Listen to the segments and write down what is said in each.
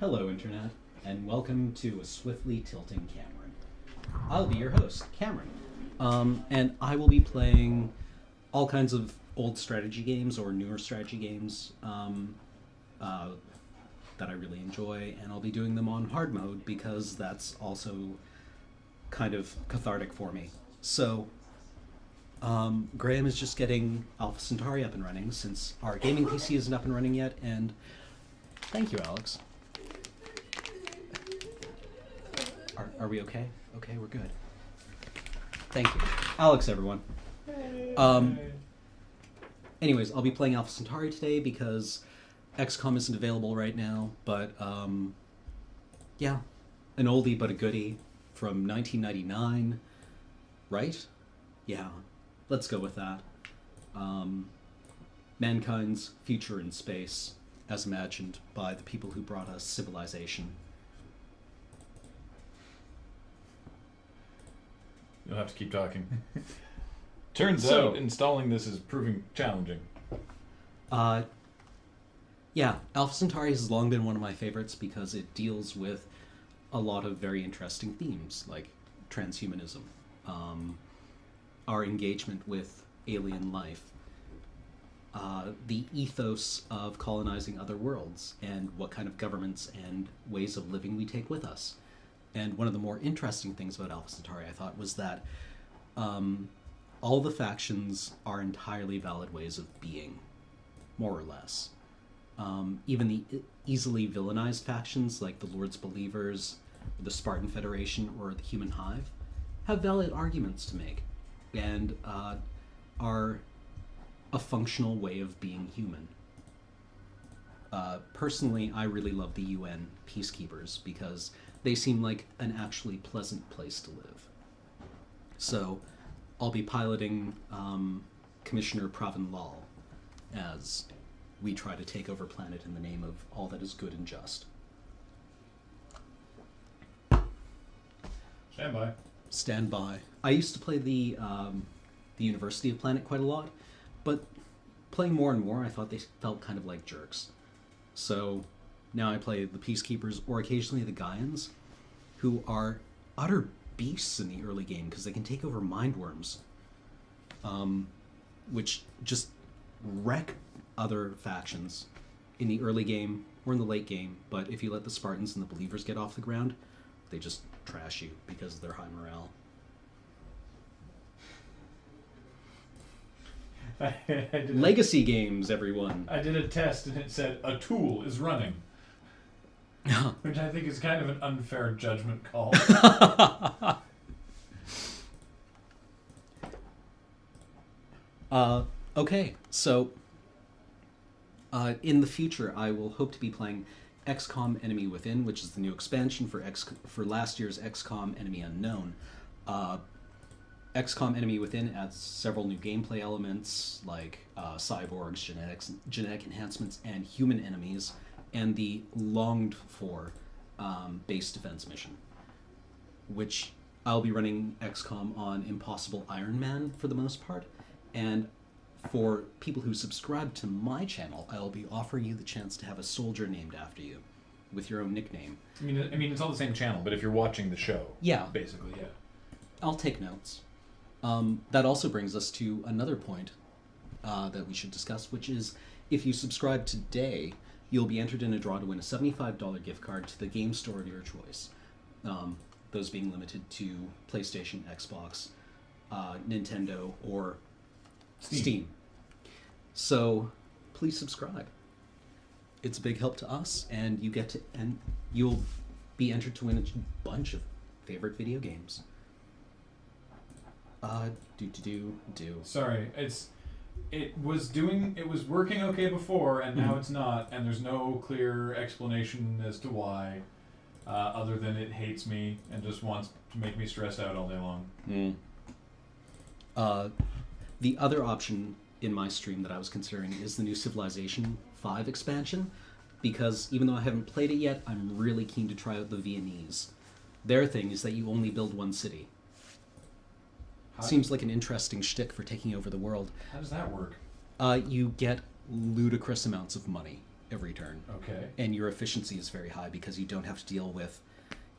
Hello, Internet, and welcome to A Swiftly Tilting Cameron. I'll be your host, Cameron, and I will be playing all kinds of old strategy games or newer strategy games that I really enjoy, and I'll be doing them on hard mode because that's also kind of cathartic for me. So, Graham is just getting Alpha Centauri up and running since our gaming PC isn't up and running yet, and thank you, Alex. Are we okay? Okay, we're good. Thank you. Alex, everyone. Anyways, I'll be playing Alpha Centauri today because XCOM isn't available right now, but, yeah. An oldie but a goodie from 1999, right? Yeah, let's go with that. Mankind's future in space, as imagined by the people who brought us civilization. You'll have to keep talking. Turns out installing this is proving challenging. Yeah, Alpha Centauri has long been one of my favorites because it deals with a lot of very interesting themes, like transhumanism, our engagement with alien life, the ethos of colonizing other worlds, and what kind of governments and ways of living we take with us. And one of the more interesting things about Alpha Centauri, I thought, was that all the factions are entirely valid ways of being, more or less. Even the easily villainized factions, like the Lord's Believers, the Spartan Federation, or the Human Hive, have valid arguments to make, and are a functional way of being human. Personally, I really love the UN peacekeepers because they seem like an actually pleasant place to live. So, I'll be piloting Commissioner Pravin Lal as we try to take over planet in the name of all that is good and just. Stand by. Stand by. I used to play the University of Planet quite a lot, but playing more and more, I thought they felt kind of like jerks. So now I play the Peacekeepers, or occasionally the Gaians, who are utter beasts in the early game because they can take over mind worms, which just wreck other factions in the early game or in the late game. But if you let the Spartans and the Believers get off the ground, they just trash you because of their high morale. Legacy games, everyone. I did a test and it said a tool is running. Which I think is kind of an unfair judgment call. Okay, so in the future, I will hope to be playing XCOM Enemy Within, which is the new expansion for last year's XCOM Enemy Unknown. XCOM Enemy Within adds several new gameplay elements like cyborgs, genetic enhancements, and human enemies, and the longed-for base defense mission, which I'll be running XCOM on Impossible Iron Man for the most part, and for people who subscribe to my channel, I'll be offering you the chance to have a soldier named after you, with your own nickname. I mean, it's all the same channel, but if you're watching the show, yeah, basically, yeah. I'll take notes. That also brings us to another point that we should discuss, which is if you subscribe today, you'll be entered in a draw to win a $75 gift card to the game store of your choice. Those being limited to PlayStation, Xbox, Nintendo, or Steam. So please subscribe. It's a big help to us, and you'll be entered to win a bunch of favorite video games. Sorry, it was working okay before, and now it's not, and there's no clear explanation as to why, other than it hates me and just wants to make me stressed out all day long. The other option in my stream that I was considering is the new Civilization 5 expansion, because even though I haven't played it yet, I'm really keen to try out the Viennese. Their thing is that you only build one city. Seems like an interesting shtick for taking over the world. How does that work? You get ludicrous amounts of money every turn. Okay. And your efficiency is very high because you don't have to deal with...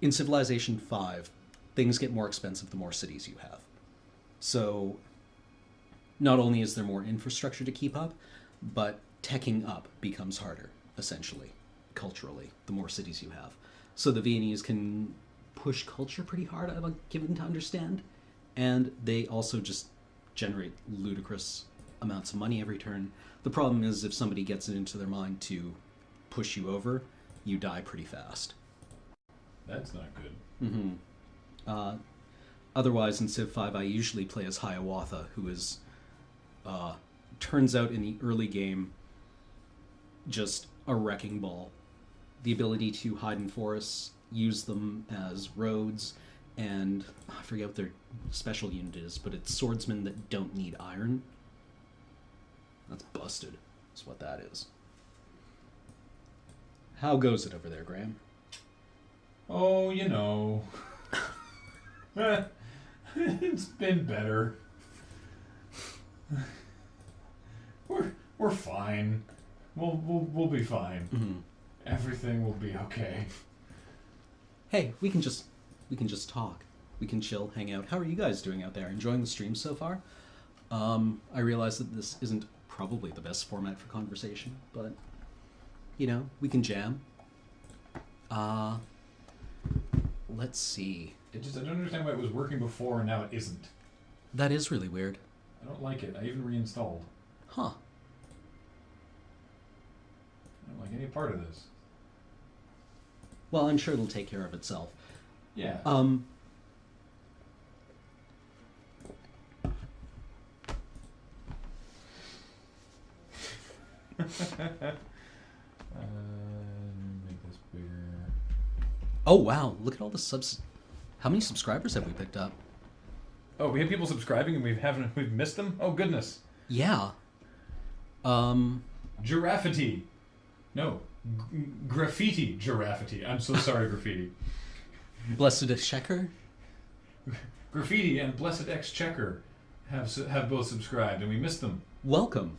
In Civilization 5, things get more expensive the more cities you have. So not only is there more infrastructure to keep up, but teching up becomes harder, essentially, culturally, the more cities you have. So the Viennese can push culture pretty hard, I'm given to understand. And they also just generate ludicrous amounts of money every turn. The problem is if somebody gets it into their mind to push you over, you die pretty fast. That's not good. Mm-hmm. Otherwise, in Civ 5, I usually play as Hiawatha, who is, turns out in the early game, just a wrecking ball. The ability to hide in forests, use them as roads, and I forget what their special unit is, but it's swordsmen that don't need iron. That's busted, is what that is. How goes it over there, Graham? Oh, you know. It's been better. We're fine. We'll be fine. Mm-hmm. Everything will be okay. Hey, we can just talk. We can chill, hang out. How are you guys doing out there? Enjoying the stream so far? I realize that this isn't probably the best format for conversation, but you know, we can jam. Let's see. I don't understand why it was working before and now it isn't. That is really weird. I don't like it. I even reinstalled. Huh. I don't like any part of this. Well, I'm sure it'll take care of itself. Yeah. Make this bigger. Oh wow! Look at all the subs. How many subscribers have we picked up? Oh, we have people subscribing and we've missed them. Oh goodness. Yeah. Giraffity. No. Graffiti Giraffity. I'm so sorry, Graffiti. Blessed Exchequer? Graffiti and Blessed Exchequer have both subscribed and we missed them. Welcome.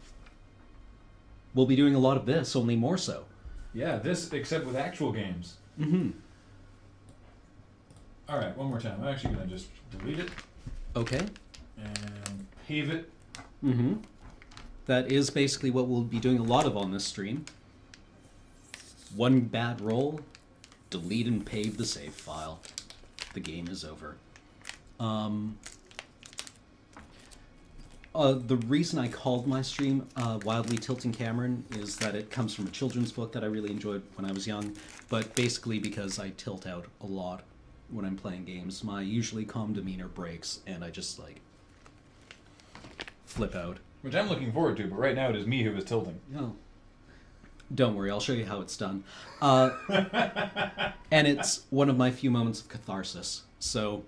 We'll be doing a lot of this, only more so. Yeah, this except with actual games. Mm-hmm. Alright, one more time. I'm actually going to just delete it. Okay. And pave it. Mm-hmm. That is basically what we'll be doing a lot of on this stream. One bad roll, delete and pave the save file. The game is over. The reason I called my stream Wildly Tilting Cameron is that it comes from a children's book that I really enjoyed when I was young, but basically because I tilt out a lot when I'm playing games. My usually calm demeanor breaks, and I just, like, flip out. Which I'm looking forward to, but right now it is me who is tilting. Oh. Don't worry, I'll show you how it's done. And it's one of my few moments of catharsis, so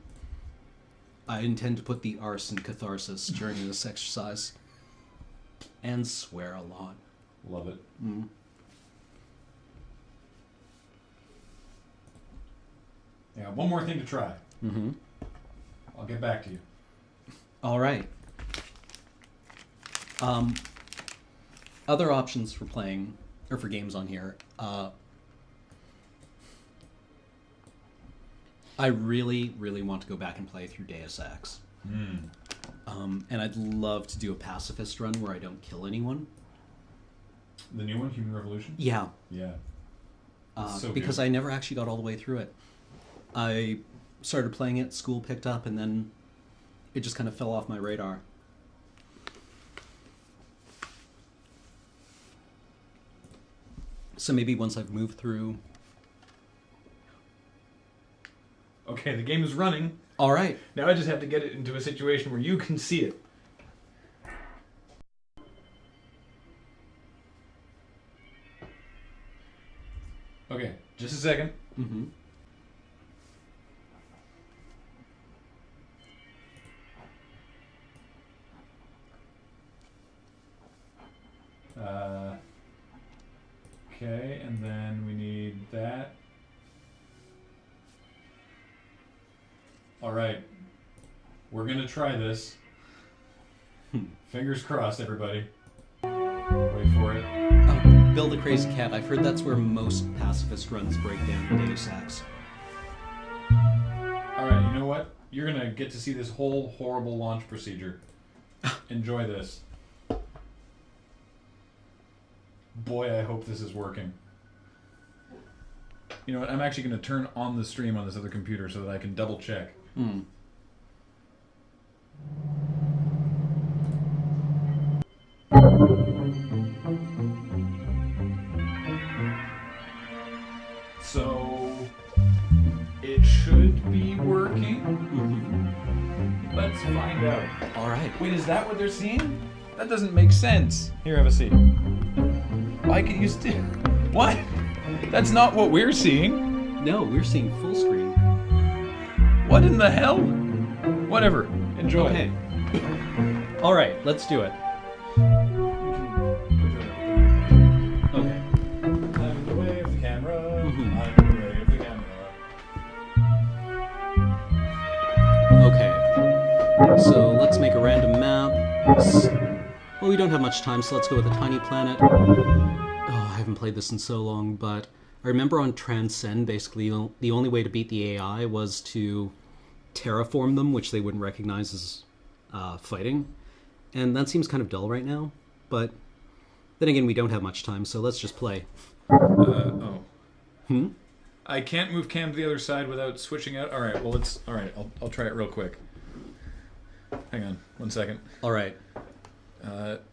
I intend to put the arse in catharsis during this exercise. And swear a lot. Love it. Mm. Yeah, one more thing to try. Mm-hmm. I'll get back to you. All right. Other options for playing, or for games on here. I really, really want to go back and play through Deus Ex. Mm. And I'd love to do a pacifist run where I don't kill anyone. The new one, Human Revolution? Yeah. Yeah. So because I never actually got all the way through it. I started playing it, school picked up, and then it just kind of fell off my radar. So maybe once I've moved through... Okay, the game is running. All right. Now I just have to get it into a situation where you can see it. Okay, just a second. Mm-hmm. Okay, and then we need that. Alright. We're gonna try this. Fingers crossed, everybody. Wait for it. Oh. Build a crazy cat. I've heard that's where most pacifist runs break down in Deus Ex. Alright, you know what? You're gonna get to see this whole horrible launch procedure. Enjoy this. Boy, I hope this is working. You know what? I'm actually going to turn on the stream on this other computer so that I can double check. So it should be working. Let's find out. All right. Wait, is that what they're seeing? That doesn't make sense. Here, have a seat. Why can you still... What? That's not what we're seeing. No, we're seeing full screen. What in the hell? Whatever. Enjoy. Okay. All right, let's do it. Okay. I'm in the way of the camera. I'm in the way of the camera. Okay. So let's make a random map. Well, we don't have much time, so let's go with a tiny planet. Oh, I haven't played this in so long, but I remember on Transcend, basically, the only way to beat the AI was to terraform them, which they wouldn't recognize as fighting. And that seems kind of dull right now, but then again, we don't have much time, so let's just play. I can't move Cam to the other side without switching out. Alright, well, I'll try it real quick. Hang on, 1 second. Alright.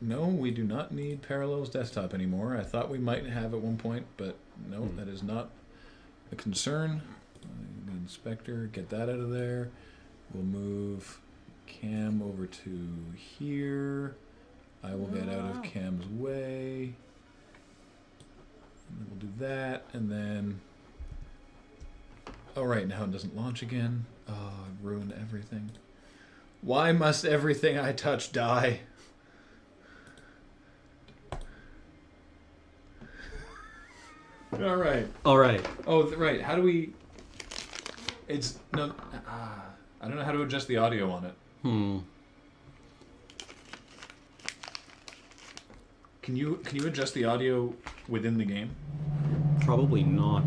No, we do not need Parallels Desktop anymore. I thought we might have at one point, but no, that is not a concern. The inspector, get that out of there. We'll move Cam over to here. I will get out of Cam's way. And then we'll do that, and then... Oh, right, now it doesn't launch again. Oh, I've ruined everything. Why must everything I touch die? All right. All right. Oh, right. How do we... It's... No... I don't know how to adjust the audio on it. Can you adjust the audio within the game? Probably not.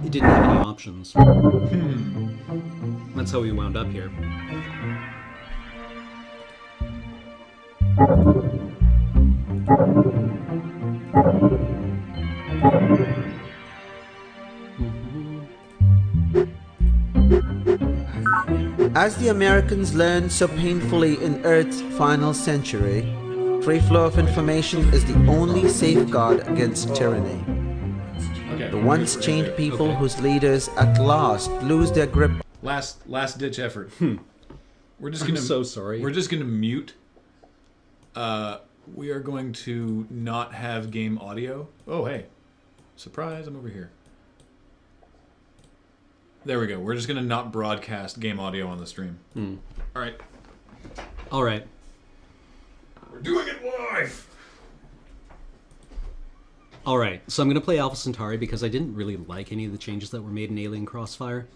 It didn't have any options. That's how we wound up here. As the Americans learned so painfully in Earth's final century, free flow of information is the only safeguard against tyranny. Okay. The once chained people whose leaders at last lose their grip. Last ditch effort. We're just I'm gonna. so sorry. We're just gonna mute. We are going to not have game audio. Oh hey, surprise! I'm over here. There we go. We're just gonna not broadcast game audio on the stream. All right. All right. We're doing it live. All right. So I'm going to play Alpha Centauri because I didn't really like any of the changes that were made in Alien Crossfire.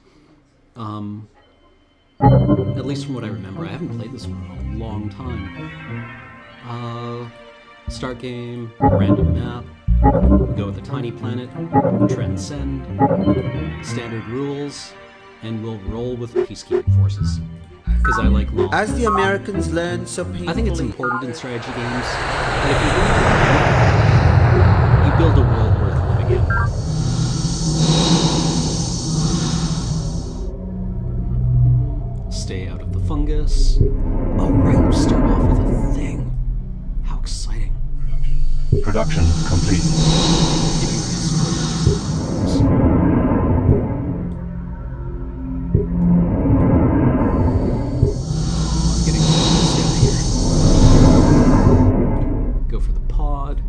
At least from what I remember. I haven't played this one in a long time. Start game, random map. We go with a tiny planet, transcend, standard rules, and we'll roll with peacekeeping forces. Because I like long. As the Americans learned so painfully. I think it's important in strategy games that if you build a world worth living in. Stay out of the fungus. Oh right, you start off with a thing. How exciting. Production complete. Go for the pod.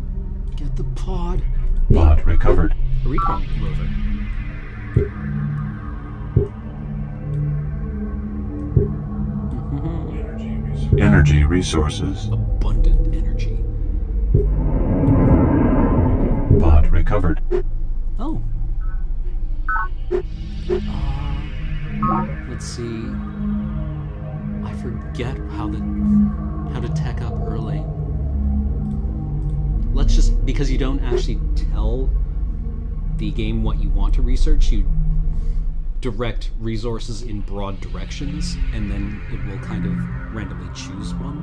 Get the pod. Pod recovered. A recon rover. Energy resources. Abundant energy. Pod recovered. Oh. Let's see. I forget how to tech up early. Let's just because you don't actually tell the game what you want to research, you direct resources in broad directions, and then it will kind of randomly choose one,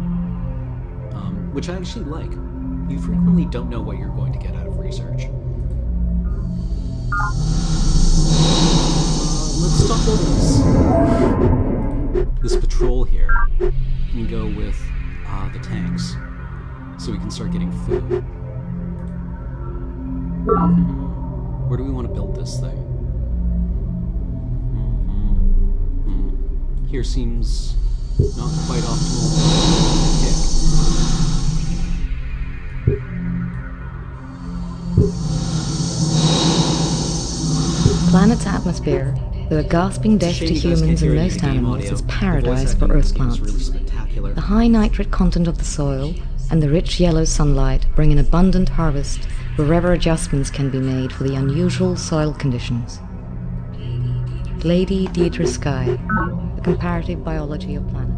which I actually like. You frequently don't know what you're going to get out of research. Let's stop this patrol here and go with the tanks, so we can start getting food. Where do we want to build this thing? Here seems not quite optimal. Planet's atmosphere, though a gasping death to humans and most animals, is paradise for earth plants. The high nitrate content of the soil and the rich yellow sunlight bring an abundant harvest wherever adjustments can be made for the unusual soil conditions. Lady Deirdre Sky, The Comparative Biology of Planet.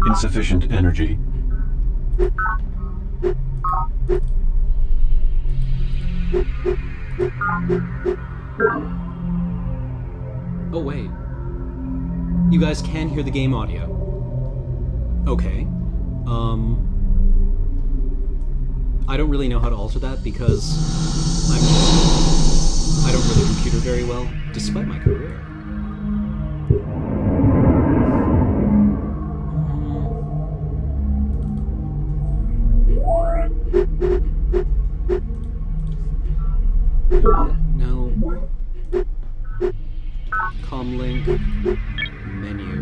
Insufficient energy. Oh wait. You guys can hear the game audio. Okay. I don't really know how to alter that because I don't really computer very well, despite my career. No. Comlink. Menu.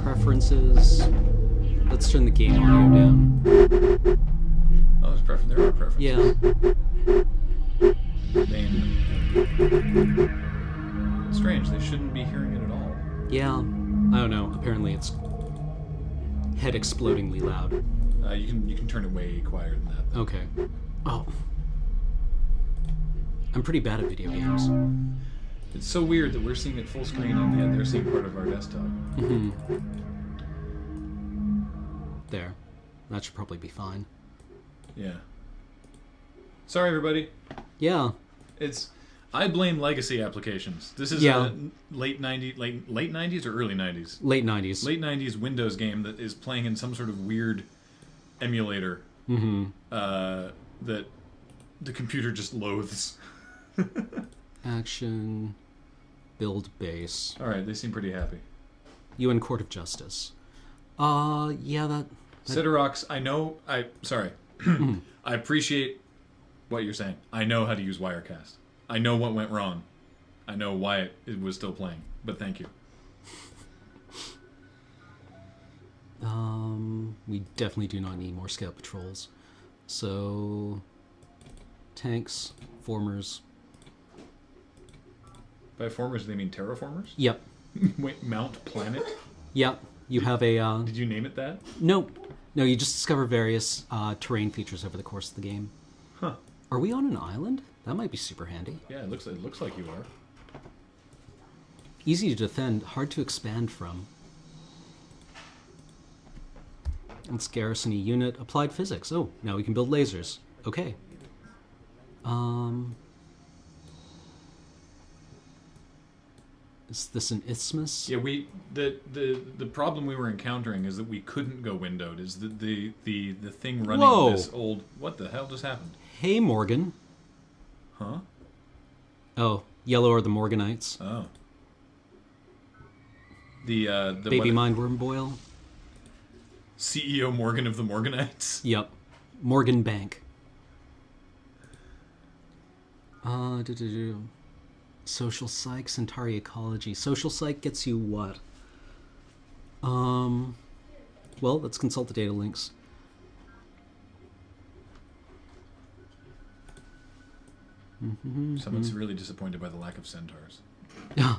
Preferences. Let's turn the game audio down. Oh, there's there are preferences. Yeah. Strange, they shouldn't be hearing it at all. Yeah. I don't know. Apparently it's head explodingly loud. You can turn it way quieter than that, though. Okay. Oh. I'm pretty bad at video games. It's so weird that we're seeing it full screen and yet they're seeing part of our desktop. Mm-hmm. There. That should probably be fine. Yeah. Sorry, everybody. Yeah. I blame legacy applications. This is a late 90s or early 90s? Late 90s. Late 90s Windows game that is playing in some sort of weird emulator that the computer just loathes. Action. Build base. Alright, they seem pretty happy. UN Court of Justice. Yeah, that... Siderox, sorry. I appreciate what you're saying. I know how to use Wirecast. I know what went wrong. I know why it was still playing. But thank you. We definitely do not need more scout patrols. So... tanks, formers. By formers, they mean terraformers? Yep. Wait, Mount Planet? Yep. You have a... Did you name it that? Nope. No, you just discover various terrain features over the course of the game. Huh. Are we on an island? That might be super handy. Yeah, it looks like you are. Easy to defend, hard to expand from. Let's garrison a unit. Applied physics. Oh, now we can build lasers. Okay. Is this an isthmus? Yeah, the problem we were encountering is that we couldn't go windowed. Is the thing running this old... What the hell just happened? Hey, Morgan. Huh? Oh, yellow are the Morganites. Oh. The baby mindworm boil. CEO Morgan of the Morganites. Yep, Morgan Bank. Social psych, Centauri ecology. Social psych gets you what? Well, let's consult the data links. Someone's really disappointed by the lack of centaurs. Yeah.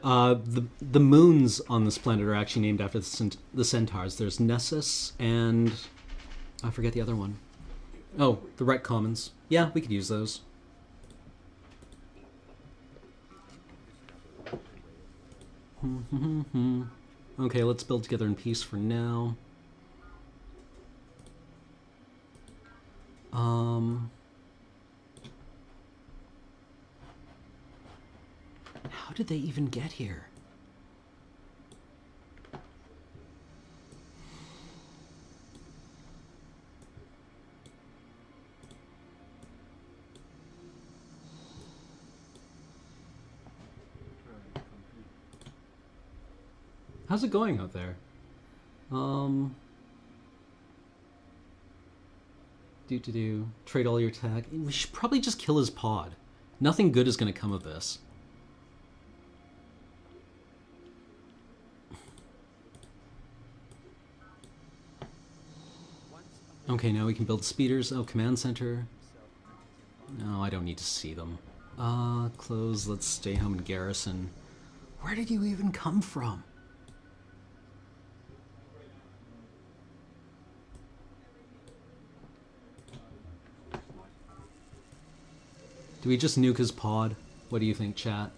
The moons on this planet are actually named after the centaurs. There's Nessus and I forget the other one. Oh, the Rec Commons. Yeah, we could use those. Okay, let's build together in peace for now. How did they even get here? How's it going out there? Trade all your tech. We should probably just kill his pod. Nothing good is going to come of this. Okay, now we can build speeders. Oh, command center. No, I don't need to see them. Close. Let's stay home and garrison. Where did you even come from? Do we just nuke his pod? What do you think, chat?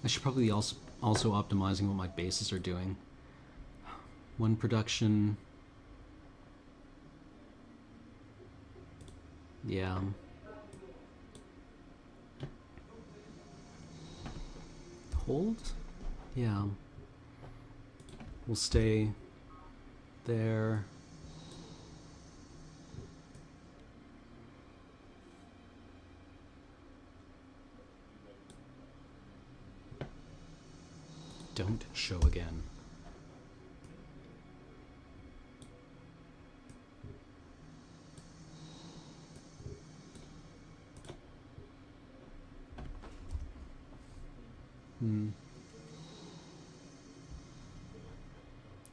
I should probably also optimizing what my bases are doing. One production. Yeah. Hold? Yeah. We'll stay there. Don't show again.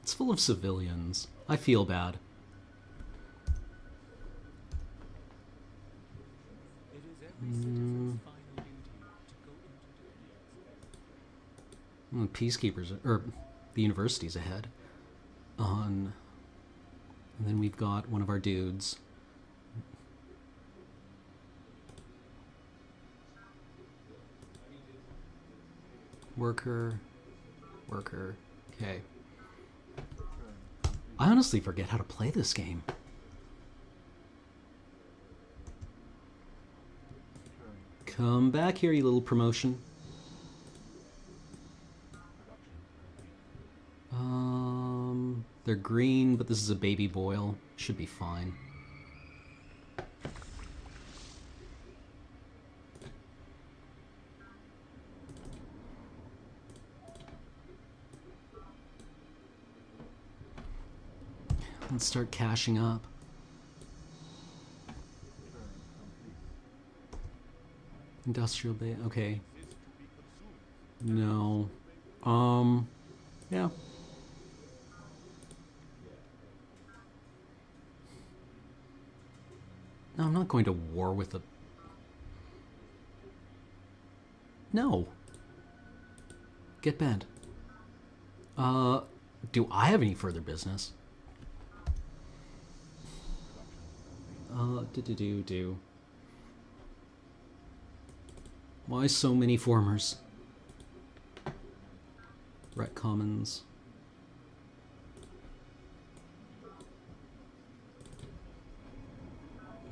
It's full of civilians. I feel bad. Well, peacekeepers, or the university's ahead. And then we've got one of our dudes. Worker. Okay. I honestly forget how to play this game. Come back here, you little promotion. They're green, but this is a baby boil. Should be fine. Let's start cashing up. Industrial bay, okay. No. Yeah. No, I'm not going to war with a... No. Get banned. Do I have any further business? Do. Why so many formers? Rec Commons.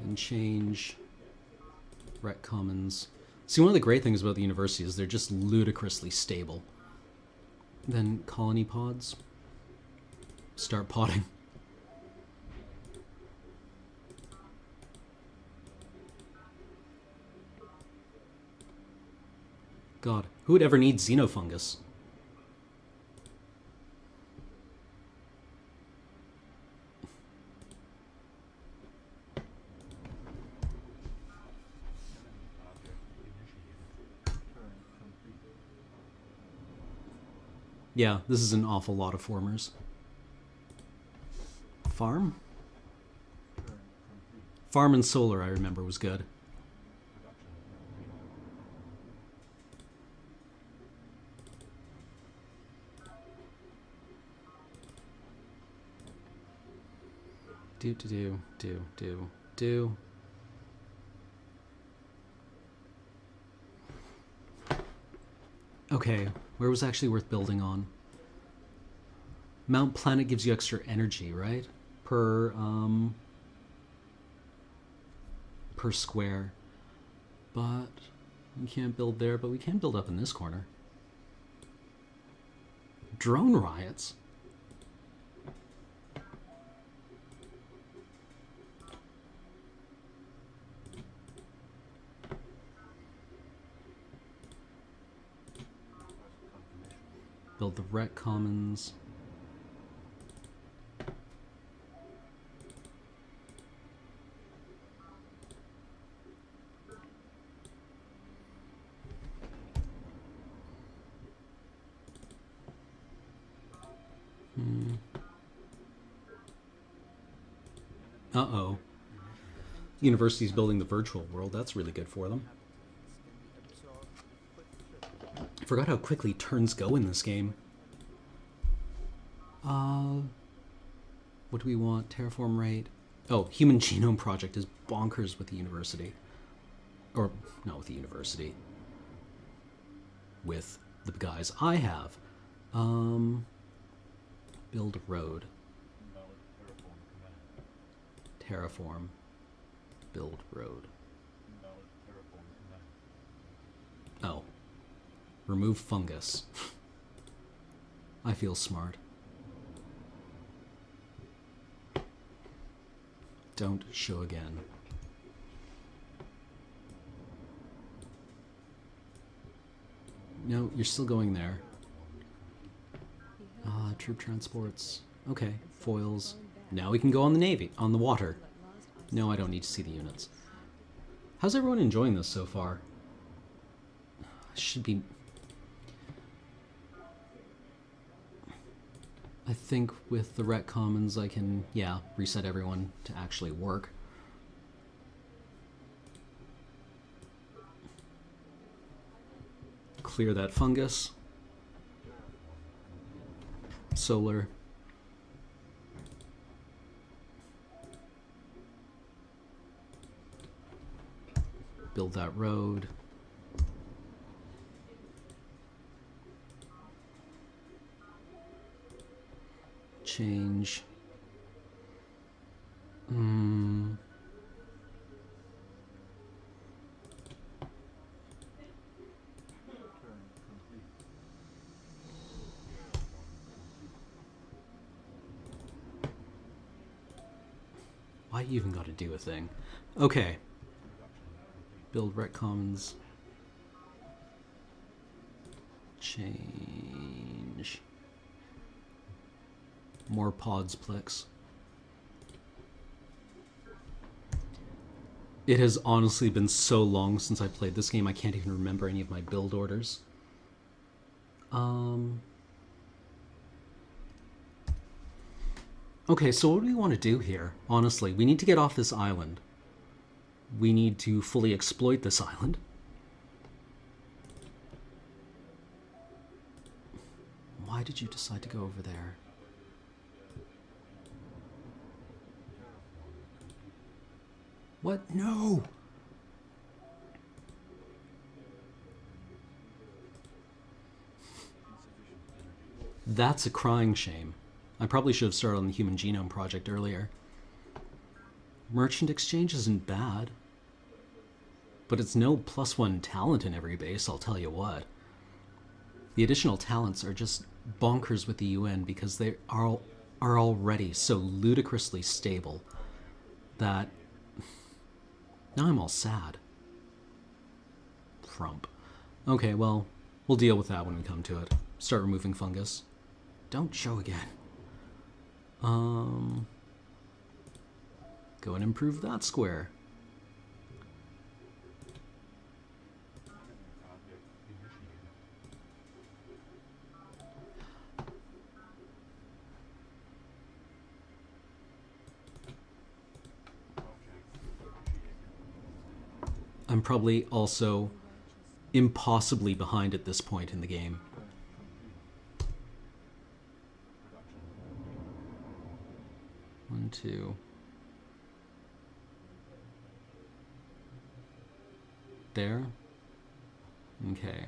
And change. Rec Commons. See, one of the great things about the university is they're just ludicrously stable. Then colony pods. Start potting. God, who would ever need xenofungus? Yeah, this is an awful lot of formers. Farm? Farm and solar, I remember, was good. Do. Okay, where was actually worth building on? Mount Planet gives you extra energy, right? Per square. But we can't build there, but we can build up in this corner. Drone riots? Build the rec commons. Uh-oh. University's building the virtual world. That's really good for them. I forgot how quickly turns go in this game. What do we want? Terraform rate? Oh, Human Genome Project is bonkers with the university. Or, not with the university. With the guys I have. Build a road. Terraform. Build road. Oh. Remove fungus. I feel smart. Don't show again. No, you're still going there. Troop transports. Okay, foils. Now we can go on the Navy, on the water. No, I don't need to see the units. How's everyone enjoying this so far? Should be... I think with the rec commons I can, yeah, reset everyone to actually work. Clear that fungus. Solar. Build that road. Change. Why you even got to do a thing? Okay. Build rec commons. Change. More pods, plex. It has honestly been so long since I played this game, I can't even remember any of my build orders. Okay, so what do we want to do here? Honestly, we need to get off this island. We need to fully exploit this island. Why did you decide to go over there? What? No! That's a crying shame. I probably should have started on the Human Genome Project earlier. Merchant exchange isn't bad. But it's no +1 talent in every base, I'll tell you what. The additional talents are just bonkers with the UN because they are already so ludicrously stable that now I'm all sad. Frump. Okay, well, we'll deal with that when we come to it. Start removing fungus. Don't show again. Go and improve that square. I'm probably also impossibly behind at this point in the game. One, two. There. Okay.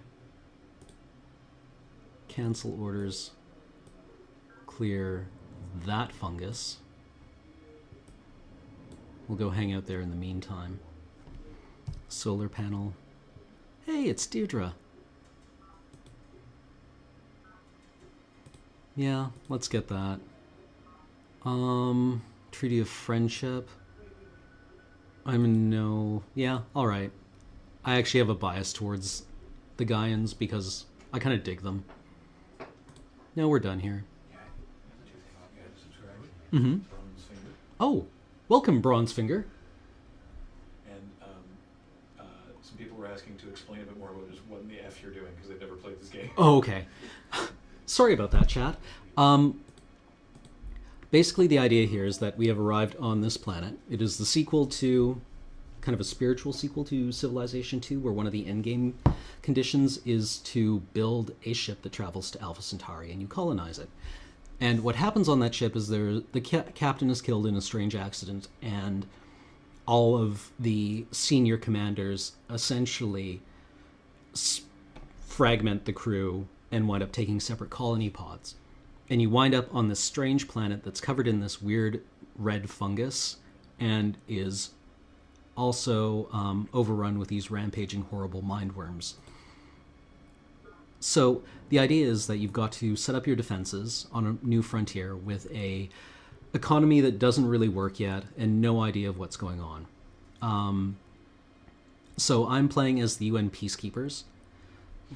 Cancel orders. Clear that fungus. We'll go hang out there in the meantime. Solar panel. Hey, it's Deirdre. Yeah, let's get that. Treaty of Friendship. I'm in no... Yeah, alright. I actually have a bias towards the Gaians because I kind of dig them. No, we're done here. Mm-hmm. Oh, welcome, Bronzefinger. And some people were asking to explain a bit more about just what in the F you're doing because they've never played this game. Oh, okay. Sorry about that, chat. Basically, the idea here is that we have arrived on this planet. It is the sequel to, kind of a spiritual sequel to Civilization 2, where one of the endgame conditions is to build a ship that travels to Alpha Centauri, and you colonize it. And what happens on that ship is the captain is killed in a strange accident, and all of the senior commanders essentially fragment the crew and wind up taking separate colony pods. And you wind up on this strange planet that's covered in this weird red fungus and is also overrun with these rampaging, horrible mindworms. So the idea is that you've got to set up your defenses on a new frontier with a economy that doesn't really work yet and no idea of what's going on. So I'm playing as the UN Peacekeepers,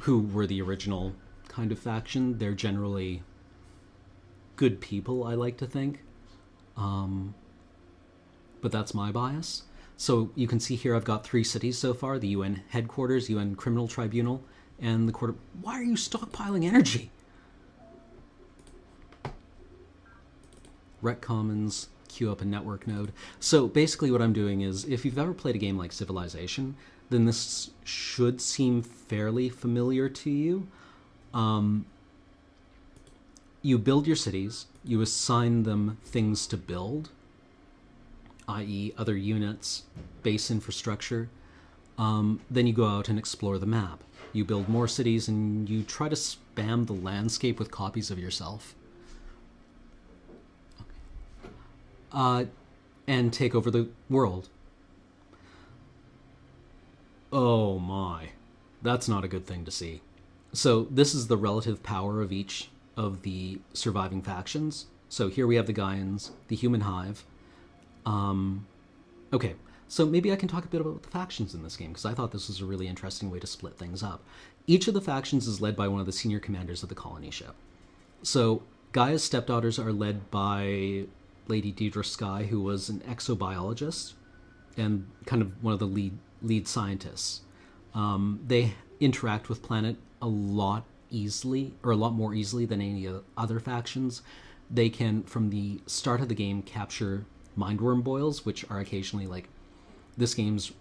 who were the original kind of faction. They're generally good people, I like to think. But that's my bias. So you can see here I've got 3 cities so far: the UN headquarters, UN Criminal Tribunal, and the Court of... Why are you stockpiling energy? Rec Commons, queue up a network node. So basically what I'm doing is, if you've ever played a game like Civilization, then this should seem fairly familiar to you. You build your cities, you assign them things to build, i.e. other units, base infrastructure. Then you go out and explore the map. You build more cities and you try to spam the landscape with copies of yourself. And take over the world. Oh my, that's not a good thing to see. So this is the relative power of each of the surviving factions. So here we have the Gaians, the Human Hive. Okay, so maybe I can talk a bit about the factions in this game, because I thought this was a really interesting way to split things up. Each of the factions is led by one of the senior commanders of the colony ship. So Gaia's stepdaughters are led by Lady Deirdre Sky, who was an exobiologist and kind of one of the lead scientists. They interact with planet a lot more easily than any other factions. They can, from the start of the game, capture mindworm boils, which are occasionally like this game's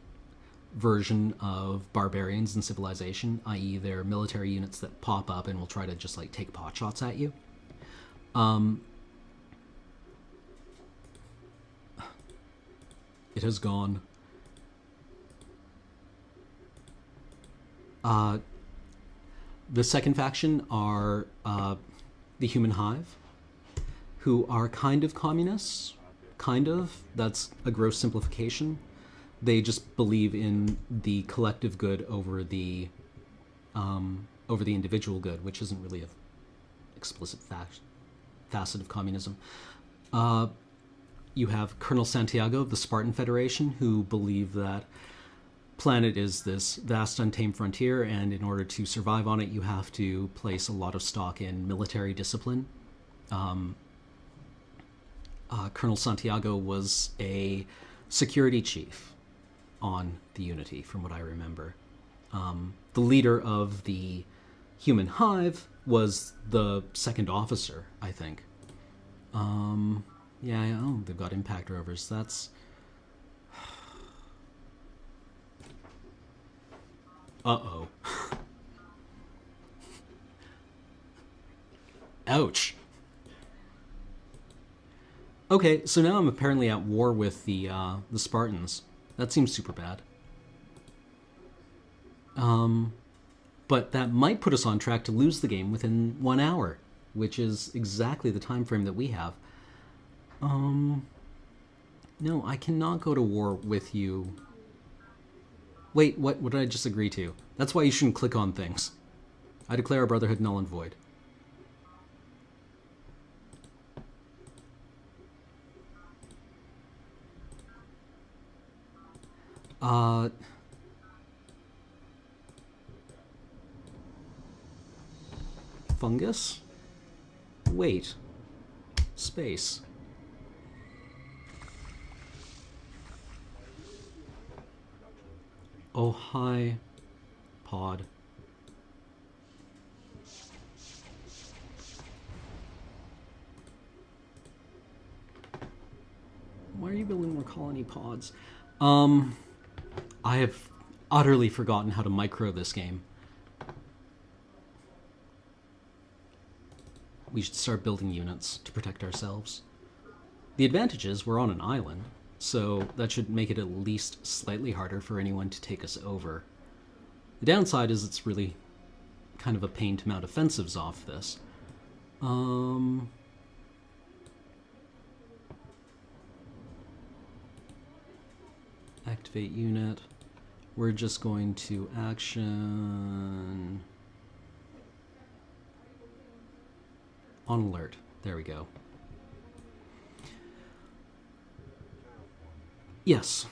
version of barbarians in Civilization, i.e. they're military units that pop up and will try to just like take pot shots at you. It has gone. The second faction are the Human Hive, who are kind of communists. Kind of. That's a gross simplification. They just believe in the collective good over the individual good, which isn't really an explicit facet of communism. You have Colonel Santiago of the Spartan Federation, who believe that planet is this vast untamed frontier, and in order to survive on it, you have to place a lot of stock in military discipline. Colonel Santiago was a security chief on the Unity, from what I remember. The leader of the Human Hive was the second officer, I think. Yeah, oh, they've got impact rovers. That's... Uh-oh. Ouch. Okay, so now I'm apparently at war with the Spartans. That seems super bad. But that might put us on track to lose the game within 1 hour, which is exactly the time frame that we have. No, I cannot go to war with you. Wait, what did I just agree to? That's why you shouldn't click on things. I declare our brotherhood null and void. Fungus? Wait. Space. Oh, hi, pod. Why are you building more colony pods? I have utterly forgotten how to micro this game. We should start building units to protect ourselves. The advantage is we're on an island, so that should make it at least slightly harder for anyone to take us over. The downside is it's really kind of a pain to mount offensives off this. Activate unit. We're just going to action on alert. There we go. Yes.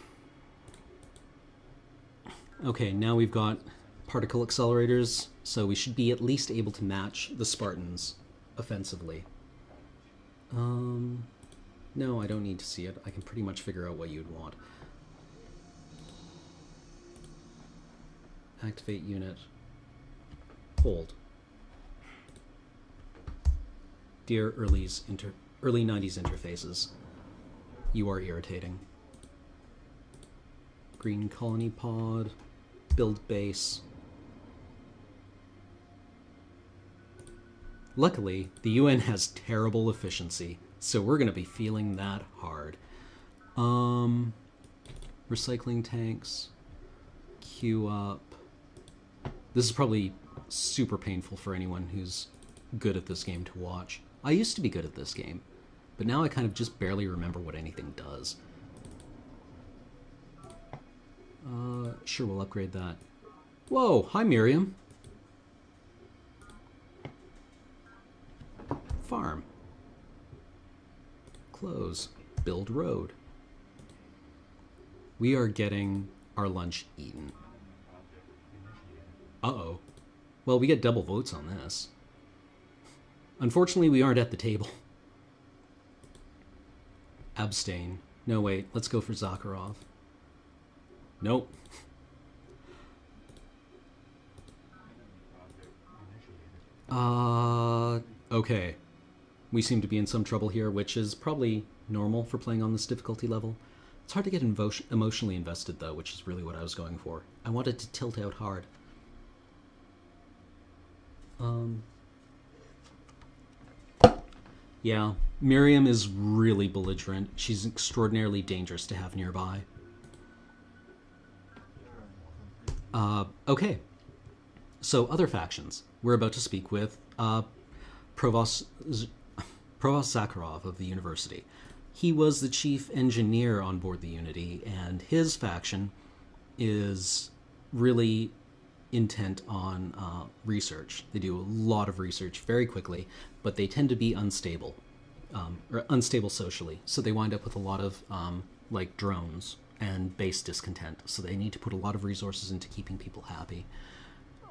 Okay, now we've got particle accelerators, so we should be at least able to match the Spartans offensively. No, I don't need to see it. I can pretty much figure out what you'd want. Activate unit. Hold. Dear early 90s interfaces, you are irritating. Green colony pod, build base. Luckily, the UN has terrible efficiency, so we're going to be feeling that hard. Recycling tanks. Queue up. This is probably super painful for anyone who's good at this game to watch. I used to be good at this game, but now I kind of just barely remember what anything does. Sure, we'll upgrade that. Whoa, hi Miriam. Farm. Close. Build road. We are getting our lunch eaten. Uh-oh. Well, we get double votes on this. Unfortunately, we aren't at the table. Abstain. No, wait. Let's go for Zakharov. Nope. Okay. We seem to be in some trouble here, which is probably normal for playing on this difficulty level. It's hard to get emotionally invested, though, which is really what I was going for. I wanted to tilt out hard. Yeah, Miriam is really belligerent. She's extraordinarily dangerous to have nearby. Okay. So, other factions. We're about to speak with Provost Zakharov of the university. He was the chief engineer on board the Unity, and his faction is really intent on research. They do a lot of research very quickly, but they tend to be unstable, or unstable socially. So they wind up with a lot of like drones and base discontent. So they need to put a lot of resources into keeping people happy.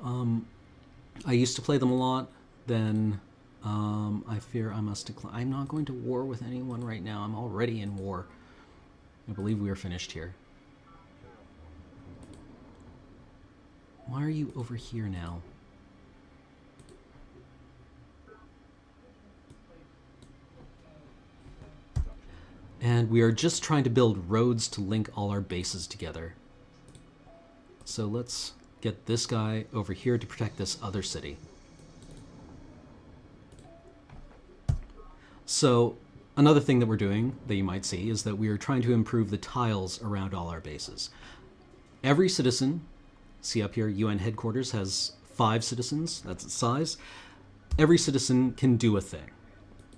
I used to play them a lot. Then I fear I must decline. I'm not going to war with anyone right now. I'm already in war. I believe we are finished here. Why are you over here now? And we are just trying to build roads to link all our bases together. So let's get this guy over here to protect this other city. So another thing that we're doing that you might see is that we are trying to improve the tiles around all our bases. Every citizen, see up here, UN headquarters has 5 citizens, that's its size. Every citizen can do a thing.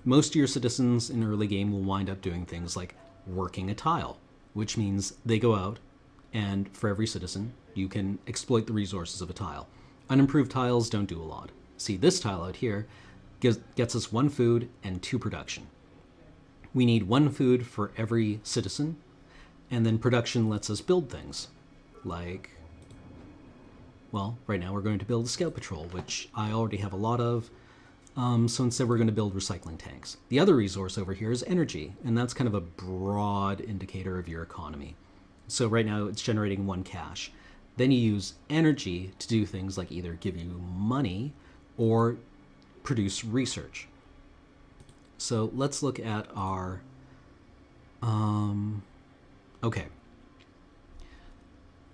Most of your citizens in early game will wind up doing things like working a tile, which means they go out and for every citizen, you can exploit the resources of a tile. Unimproved tiles don't do a lot. See, this tile out here gets us 1 food and 2 production. We need 1 food for every citizen, and then production lets us build things. Like, well, right now we're going to build a scout patrol, which I already have a lot of, so instead we're going to build recycling tanks. The other resource over here is energy, and that's kind of a broad indicator of your economy. So right now it's generating 1 cash. Then you use energy to do things like either give you money or produce research. So let's look at our, okay.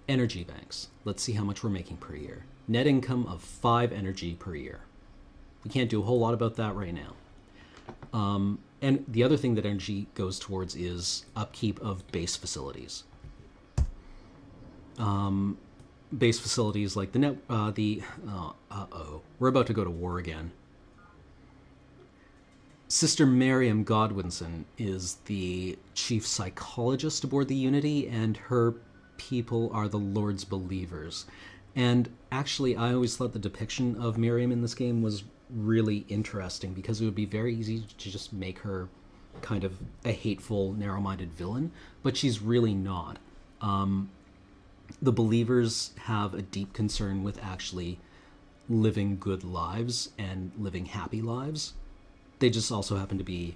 Energy banks. Let's see how much we're making per year. Net income of 5 energy per year. We can't do a whole lot about that right now. And the other thing that energy goes towards is upkeep of base facilities. Base facilities like the we're about to go to war again. Sister Miriam Godwinson is the chief psychologist aboard the Unity, and her people are the Lord's believers. And actually, I always thought the depiction of Miriam in this game was really interesting because it would be very easy to just make her kind of a hateful, narrow-minded villain, but she's really not. The believers have a deep concern with actually living good lives and living happy lives. They just also happen to be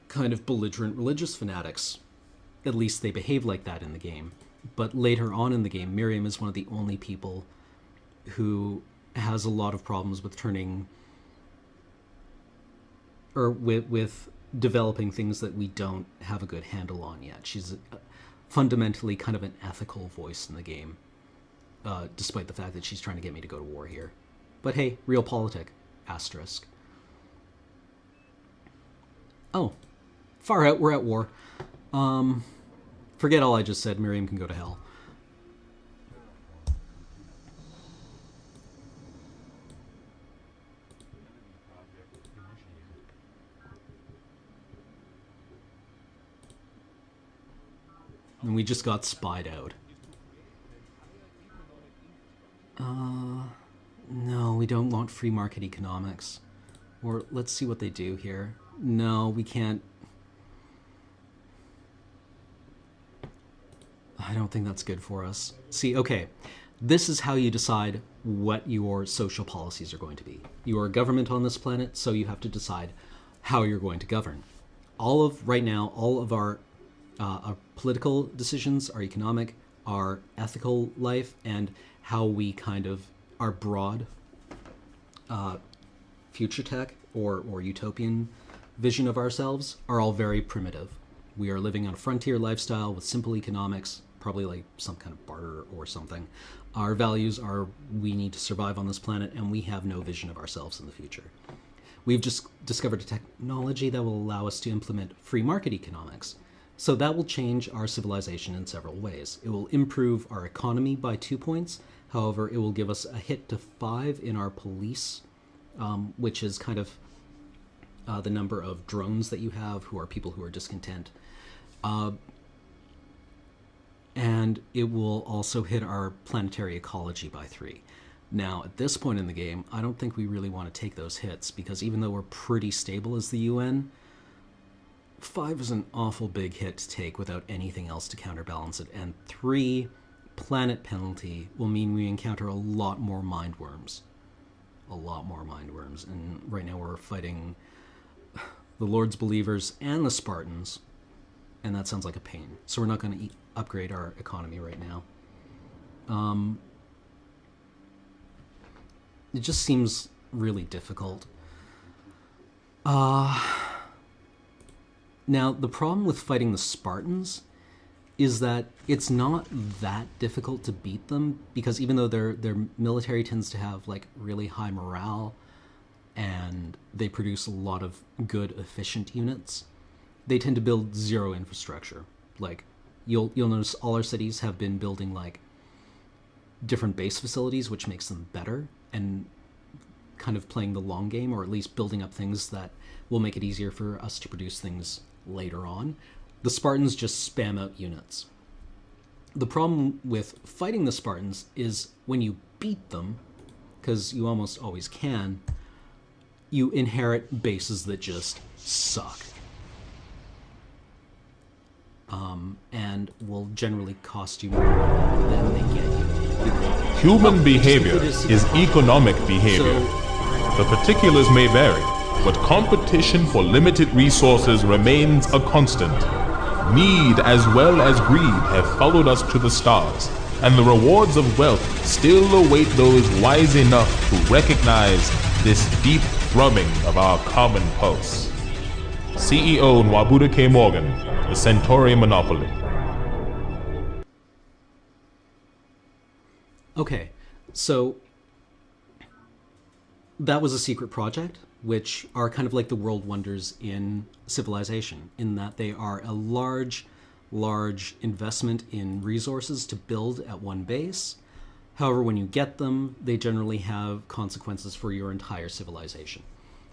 kind of belligerent religious fanatics. At least they behave like that in the game. But later on in the game, Miriam is one of the only people who has a lot of problems with turning, or with developing things that we don't have a good handle on yet. She's fundamentally kind of an ethical voice in the game, despite the fact that she's trying to get me to go to war here. But hey, realpolitik, asterisk. Oh, far out, we're at war. Forget all I just said, Miriam can go to hell. And we just got spied out. No, we don't want free market economics. Or let's see what they do here. No, we can't. I don't think that's good for us. See, okay, this is how you decide what your social policies are going to be. You are a government on this planet, so you have to decide how you're going to govern. Right now, all of our political decisions, our economic, our ethical life, and how we kind of, our broad future tech or utopian vision of ourselves are all very primitive. We are living on a frontier lifestyle with simple economics, probably like some kind of barter or something. Our values are we need to survive on this planet, and we have no vision of ourselves in the future. We've just discovered a technology that will allow us to implement free market economics. So that will change our civilization in several ways. It will improve our economy by 2 points. However, it will give us a hit to 5 in our police, which is kind of the number of drones that you have who are people who are discontent. And it will also hit our planetary ecology by 3. Now, at this point in the game, I don't think we really want to take those hits, because even though we're pretty stable as the UN, 5 is an awful big hit to take without anything else to counterbalance it. And 3, planet penalty, will mean we encounter a lot more mind worms. A lot more mind worms. And right now we're fighting the Lord's believers and the Spartans, and that sounds like a pain. So we're not going to upgrade our economy right now. It just seems really difficult. Now, the problem with fighting the Spartans is that it's not that difficult to beat them, because even though their military tends to have like really high morale and they produce a lot of good, efficient units, they tend to build zero infrastructure. Like, you'll notice all our cities have been building like different base facilities, which makes them better, and kind of playing the long game, or at least building up things that will make it easier for us to produce things later on. The Spartans just spam out units. The problem with fighting the Spartans is when you beat them, because you almost always can, you inherit bases that just suck. And will generally cost you more than they get you. Human behavior is economic behavior. The particulars may vary, but competition for limited resources remains a constant. Need as well as greed have followed us to the stars, and the rewards of wealth still await those wise enough to recognize this deep thrumming of our common pulse. CEO Nwabuda K. Morgan, the Centauri Monopoly. Okay, so that was a secret project, which are kind of like the world wonders in civilization, in that they are a large investment in resources to build at one base. However, when you get them, they generally have consequences for your entire civilization.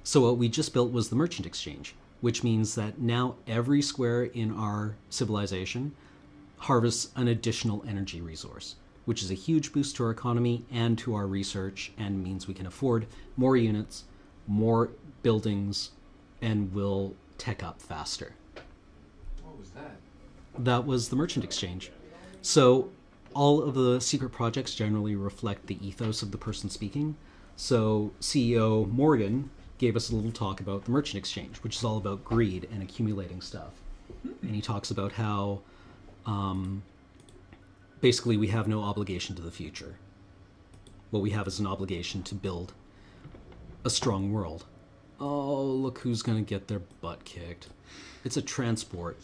So what we just built was the merchant exchange, which means that now every square in our civilization harvests an additional energy resource, which is a huge boost to our economy and to our research, and means we can afford more units, more buildings, and will tech up faster. What was that? That was the merchant exchange. So all of the secret projects generally reflect the ethos of the person speaking. So CEO Morgan gave us a little talk about the merchant exchange, which is all about greed and accumulating stuff. And he talks about how basically we have no obligation to the future. What we have is an obligation to build a strong world. Oh, look who's gonna get their butt kicked. It's a transport.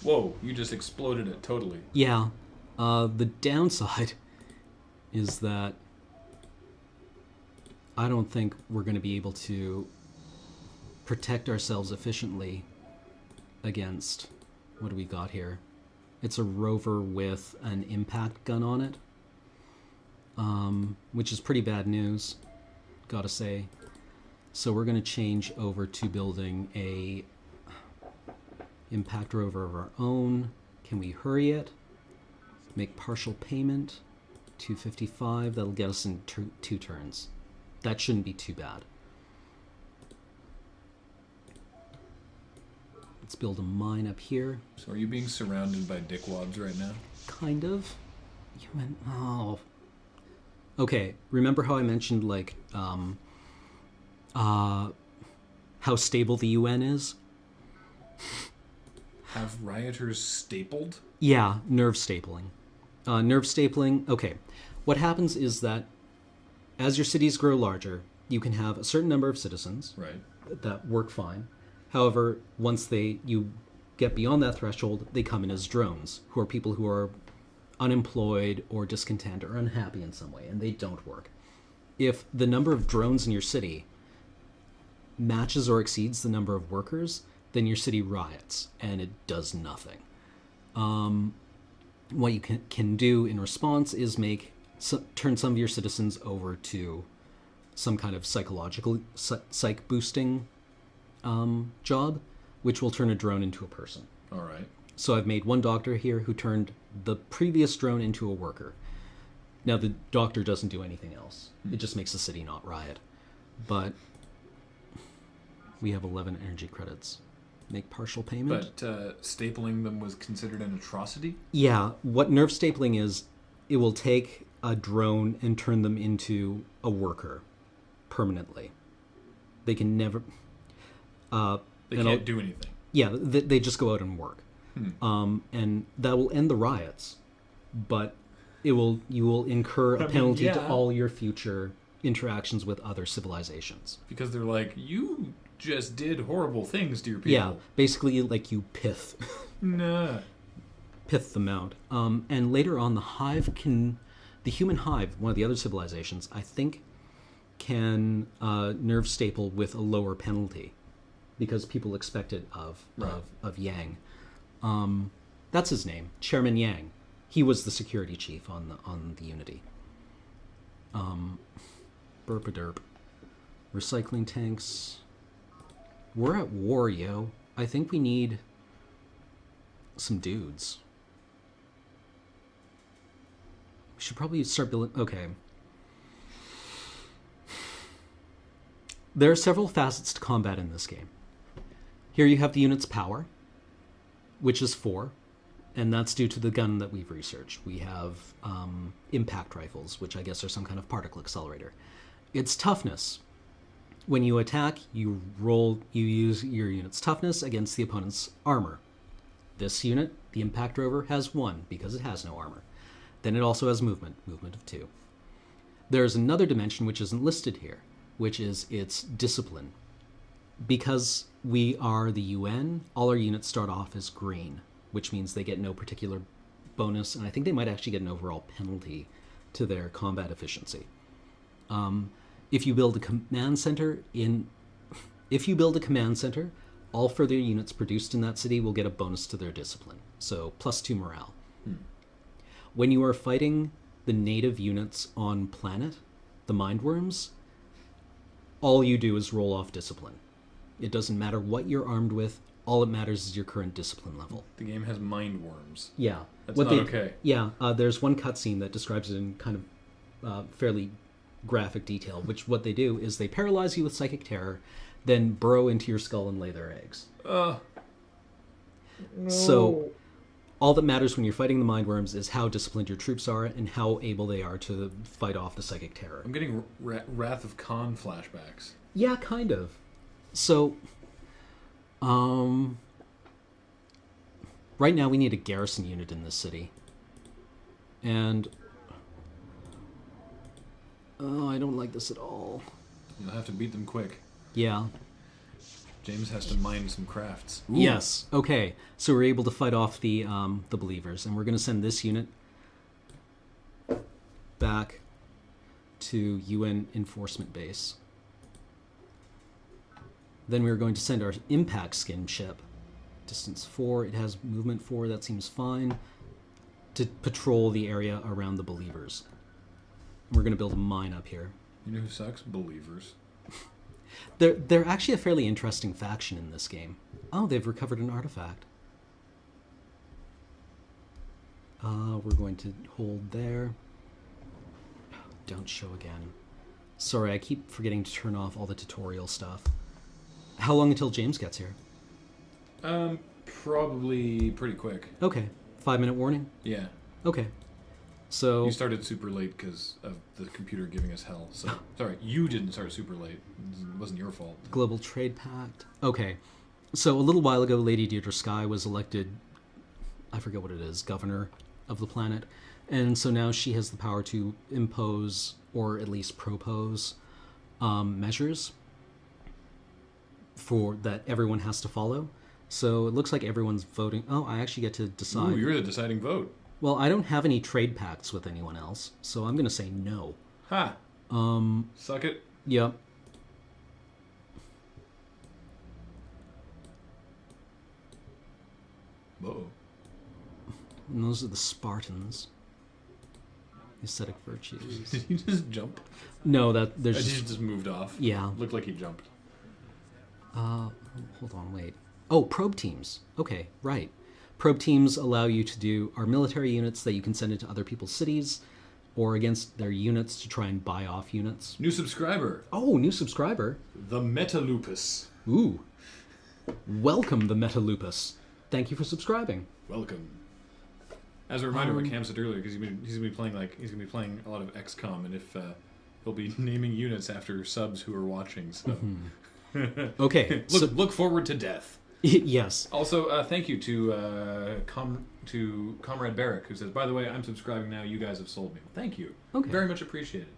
Whoa, you just exploded it totally. Yeah. The downside is that I don't think we're going to be able to protect ourselves efficiently against... What do we got here? It's a rover with an impact gun on it, which is pretty bad news, gotta say. So we're going to change over to building a impact rover of our own. Can we hurry it? Make partial payment, 255. That'll get us in two turns. That shouldn't be too bad. Let's build a mine up here. So are you being surrounded by dickwads right now? Kind of. You went... Oh. Okay, remember how I mentioned, like, how stable the UN is? Have rioters stapled? Yeah, nerve stapling. Nerve stapling, okay. What happens is that as your cities grow larger, you can have a certain number of citizens that work fine. However, once you get beyond that threshold, they come in as drones, who are people who are unemployed or discontent or unhappy in some way, and they don't work. If the number of drones in your city matches or exceeds the number of workers, then your city riots, and it does nothing. What you can do in response is turn some of your citizens over to some kind of psych boosting job, which will turn a drone into a person. All right. So I've made one doctor here who turned the previous drone into a worker. Now the doctor doesn't do anything else. It just makes the city not riot. But we have 11 energy credits. Make partial payment. But stapling them was considered an atrocity? Yeah. What nerve stapling is, it will take a drone and turn them into a worker permanently. They can never... they can't do anything. Yeah, they just go out and work. And that will end the riots, but you will incur a penalty to all your future interactions with other civilizations. Because they're like, you just did horrible things to your people. Yeah, basically like you pith. Nah. pith them out. And later on, the human hive, one of the other civilizations, I think, can nerve staple with a lower penalty because people expect it of Yang. That's his name, Chairman Yang. He was the security chief on the Unity. Burp-a-derp. Recycling tanks. We're at war, yo. I think we need some dudes. We should probably start building... Okay. There are several facets to combat in this game. Here you have the unit's power, which is 4, and that's due to the gun that we've researched. We have impact rifles, which I guess are some kind of particle accelerator. Its toughness. When you attack, you use your unit's toughness against the opponent's armor. This unit, the impact rover, has 1 because it has no armor. Then it also has movement of 2. There's another dimension which isn't listed here, which is its discipline. Because we are the UN, all our units start off as green, which means they get no particular bonus, and I think they might actually get an overall penalty to their combat efficiency. If you build a command center, all further units produced in that city will get a bonus to their discipline, so +2 morale. When you are fighting the native units on planet, the Mindworms, all you do is roll off discipline. It doesn't matter what you're armed with, all it matters is your current discipline level. The game has Mindworms. Yeah. That's not okay. Yeah, there's one cutscene that describes it in kind of fairly graphic detail, which what they do is they paralyze you with psychic terror, then burrow into your skull and lay their eggs. No. So all that matters when you're fighting the Mindworms is how disciplined your troops are and how able they are to fight off the psychic terror. I'm getting Wrath of Khan flashbacks. Yeah, kind of. So, right now we need a garrison unit in this city. And, I don't like this at all. You'll have to beat them quick. Yeah. James has to mine some crafts. Ooh. Yes. Okay. So we're able to fight off the believers, and we're going to send this unit back to UN enforcement base. Then we're going to send our impact skin ship, distance 4. It has movement 4. That seems fine. To patrol the area around the believers. We're going to build a mine up here. You know who sucks? Believers. They're actually a fairly interesting faction in this game. Oh, they've recovered an artifact. We're going to hold there. Don't show again. Sorry, I keep forgetting to turn off all the tutorial stuff. How long until James gets here? Probably pretty quick. Okay. 5-minute warning? Yeah. Okay. So... You started super late because of the computer giving us hell. So sorry, you didn't start super late. It wasn't your fault. Global Trade Pact. Okay. So a little while ago, Lady Deirdre Skye was elected, I forget what it is, governor of the planet. And so now she has the power to impose, or at least propose, measures for that everyone has to follow. So it looks like everyone's voting. Oh, I actually get to decide. Ooh, you're the deciding vote. Well, I don't have any trade pacts with anyone else, so I'm going to say no. Ha! Suck it. Yep. Whoa. And those are the Spartans. Aesthetic virtues. Did he just jump? No, there's He just moved off. Yeah. Looked like he jumped. Hold on, wait. Oh, probe teams. Okay, right. Probe teams allow you to do our military units that you can send into other people's cities or against their units to try and buy off units. New subscriber. Oh, new subscriber. The Metalupus. Ooh. Welcome, the Metalupus. Thank you for subscribing. Welcome. As a reminder, what Cam said earlier, because he's gonna be playing a lot of XCOM, and if he'll be naming units after subs who are watching. So. Mm-hmm. Okay. Look forward to death. Yes. Also, thank you to Comrade Barrick, who says, by the way, I'm subscribing now. You guys have sold me. Well, thank you. Okay. Very much appreciated.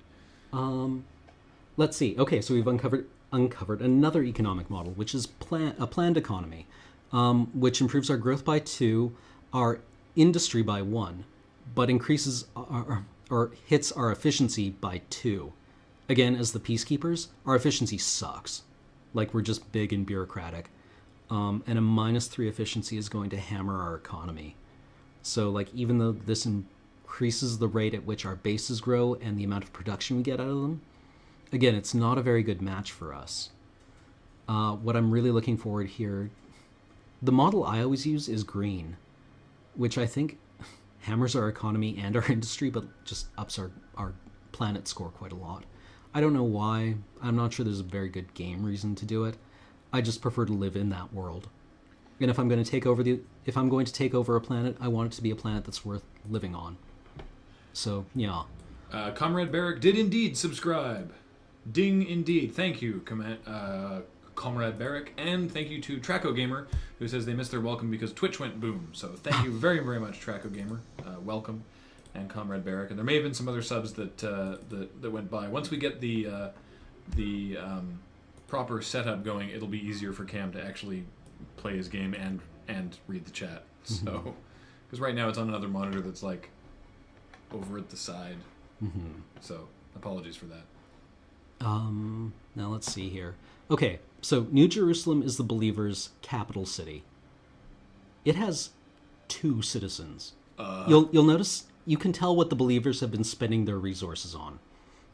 Let's see. Okay, so we've uncovered another economic model, which is a planned economy, which improves our growth by 2, our industry by 1, but increases or hits our efficiency by 2. Again, as the peacekeepers, our efficiency sucks. Like, we're just big and bureaucratic. And a -3 efficiency is going to hammer our economy. So, like, even though this increases the rate at which our bases grow and the amount of production we get out of them, again, it's not a very good match for us. What I'm really looking forward here, the model I always use is green, which I think hammers our economy and our industry, but just ups our planet score quite a lot. I don't know why. I'm not sure there's a very good game reason to do it. I just prefer to live in that world. And if I'm going to take over a planet, I want it to be a planet that's worth living on. So, yeah. Comrade Barrick did indeed subscribe. Ding indeed. Thank you, Comrade Barrick, and thank you to Traco Gamer, who says they missed their welcome because Twitch went boom. So thank you very, very much, Traco Gamer. Welcome, and Comrade Barrick. And there may have been some other subs that went by. Once we get the proper setup going, it'll be easier for Cam to actually play his game and read the chat. So, because right now it's on another monitor that's like over at the side. So apologies for that. Now let's see here. Okay, so New Jerusalem is the Believers' capital city. It has 2 citizens. You'll notice, you can tell what the Believers have been spending their resources on.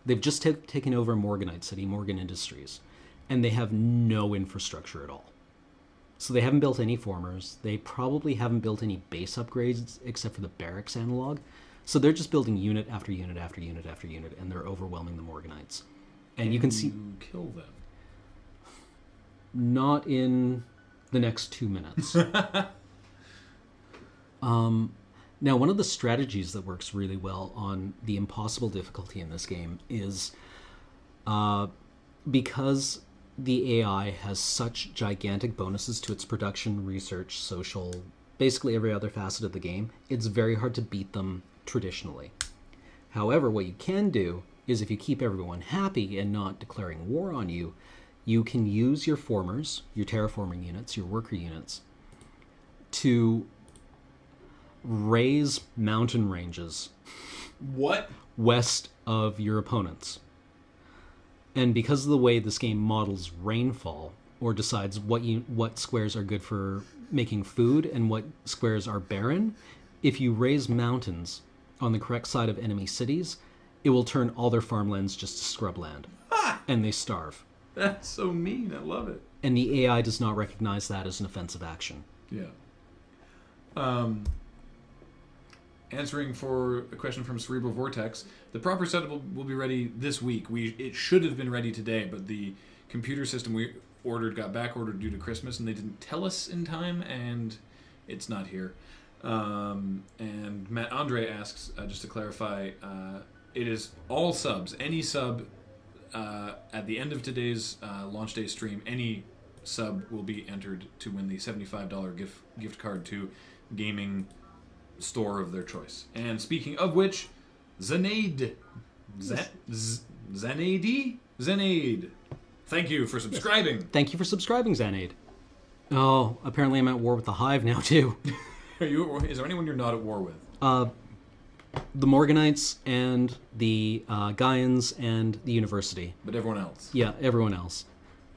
They've just taken over Morganite City, Morgan Industries, and they have no infrastructure at all. So they haven't built any formers. They probably haven't built any base upgrades except for the barracks analog. So they're just building unit after unit after unit after unit, and they're overwhelming the Morganites. And you can see... kill them? Not in the next 2 minutes. Now, one of the strategies that works really well on the impossible difficulty in this game is because the AI has such gigantic bonuses to its production, research, social, basically every other facet of the game, it's very hard to beat them traditionally. However, what you can do is if you keep everyone happy and not declaring war on you, you can use your formers, your terraforming units, your worker units, to raise mountain ranges. What? West of your opponents. And because of the way this game models rainfall, or decides what squares are good for making food and what squares are barren, if you raise mountains on the correct side of enemy cities, it will turn all their farmlands just to scrubland. And they starve. That's so mean. I love it. And the AI does not recognize that as an offensive action. Yeah. Answering for a question from Cerebral Vortex, the proper setup will be ready this week. It should have been ready today, but the computer system we ordered got back ordered due to Christmas, and they didn't tell us in time, and it's not here. And Matt Andre asks, just to clarify, it is all subs. Any sub at the end of today's launch day stream, any sub will be entered to win the $75 gift card to gaming store of their choice. And speaking of which, Zaneid. Zaneid. Thank you for subscribing. Thank you for subscribing, Zaneid. Oh, apparently I'm at war with the Hive now, too. Is there anyone you're not at war with? The Morganites and the Gaians and the University. But everyone else? Yeah, everyone else.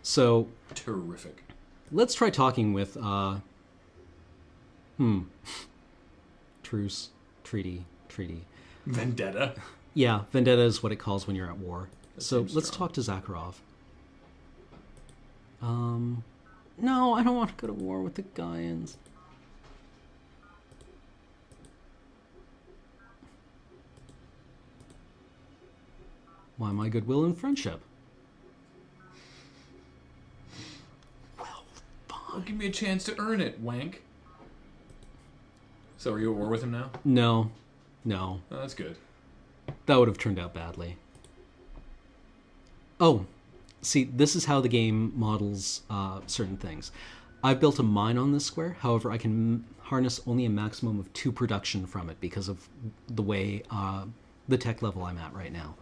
So... Terrific. Let's try talking with... Truce. Treaty. Vendetta? Yeah, vendetta is what it calls when you're at war. That so let's talk to Zakharov. No, I don't want to go to war with the Gaians. Why my goodwill and friendship? Well, fine. Well, give me a chance to earn it, wank. So are you at war with him now? No. Oh, that's good. That would have turned out badly. Oh, see, this is how the game models certain things. I've built a mine on this square, however, I can harness only a maximum of 2 production from it because of the way the tech level I'm at right now.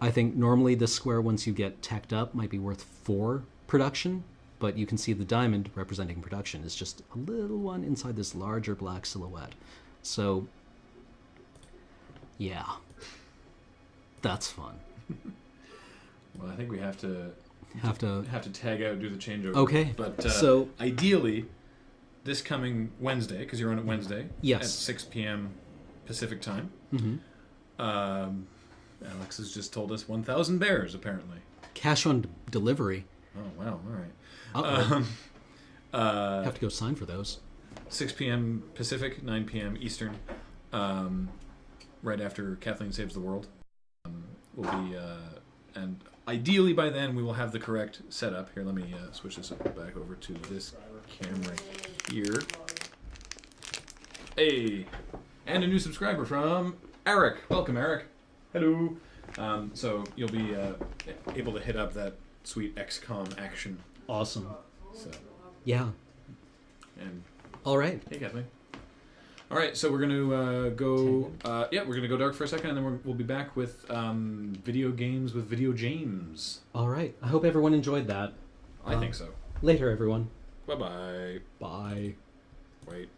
I think normally this square, once you get teched up, might be worth 4 production, but you can see the diamond representing production is just a little one inside this larger black silhouette. So, yeah. That's fun. Well, I think we have to tag out, do the changeover. Okay. But so ideally, this coming Wednesday, because you're on it Wednesday, yes, at 6 p.m. Pacific time. Alex has just told us 1,000 bears, apparently. Cash on delivery. Oh wow! All right. Have to go sign for those. 6 p.m. Pacific, 9 p.m. Eastern. Right after Kathleen Saves the World. Will be, and ideally by then we will have the correct setup. Here, let me switch this back over to this camera here. Hey, and a new subscriber from Eric. Welcome, Eric. Hello. So you'll be able to hit up that sweet XCOM action. Awesome. So. Yeah. And. All right. Hey, Kathleen. All right, so we're gonna go. We're gonna go dark for a second, and then we'll be back with video games with Video James. All right. I hope everyone enjoyed that. I think so. Later, everyone. Bye-bye. Bye. Wait.